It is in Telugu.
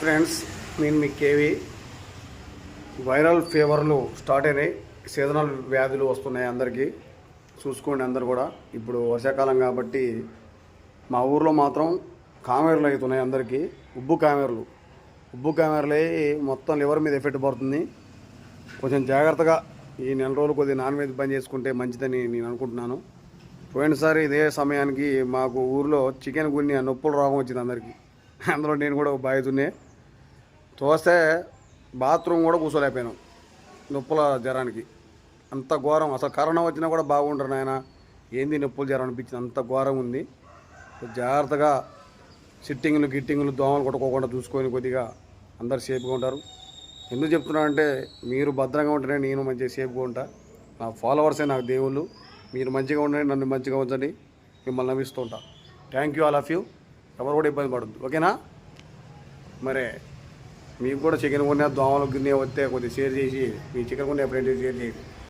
ఫ్రెండ్స్, నేను మీ కేవి. వైరల్ ఫీవర్లు స్టార్ట్ అయినాయి. సీజనల్ వ్యాధులు వస్తున్నాయి అందరికీ. చూసుకోండి అందరు కూడా. ఇప్పుడు వర్షాకాలం కాబట్టి మా ఊర్లో మాత్రం కామెర్లు అవుతున్నాయి అందరికీ. ఉబ్బు కామెర్లు మొత్తం లివర్ మీద ఎఫెక్ట్ పడుతుంది. కొంచెం జాగ్రత్తగా ఈ నెల రోజులు కొద్దిగా నాన్ వెజ్ బంద్ చేసుకుంటే మంచిదని నేను అనుకుంటున్నాను. పోయినసారి ఇదే సమయానికి మాకు ఊర్లో చికెన్ గున్ని నొప్పుల రోగం వచ్చింది అందరికీ. అందులో నేను కూడా ఒక బాధితున్నే. తోస్తే బాత్రూమ్ కూడా కూర్చోలేకపోయాను నొప్పుల జ్వరానికి. అంత ఘోరం. అసలు కరోనా వచ్చినా కూడా బాగుంటారు నాయన, ఏంది నొప్పుల జ్వరం అనిపించింది. అంత ఘోరం ఉంది. జాగ్రత్తగా గిట్టింగ్లు దోమలు కొట్టుకోకుండా చూసుకొని కొద్దిగా అందరు సేఫ్గా ఉంటారు. ఎందుకు చెప్తున్నానంటే మీరు భద్రంగా ఉంటేనే నేను మంచిగా సేఫ్గా ఉంటా. నా ఫాలోవర్సే నాకు దేవుళ్ళు. మీరు మంచిగా ఉండండి, నన్ను మంచిగా ఉంచండి. మిమ్మల్ని నమ్మిస్తూ ఉంటా. Thank you all of you. ఎవరు కూడా ఇబ్బంది పడద్దు, ఓకేనా? మరే మీకు కూడా చికెన్ కొనే దోమలు గిన్నె వస్తే కొద్దిగా షేర్ చేసి, మీ చికెన్ కొనే ఫ్రెండ్కి షేర్ చేయండి.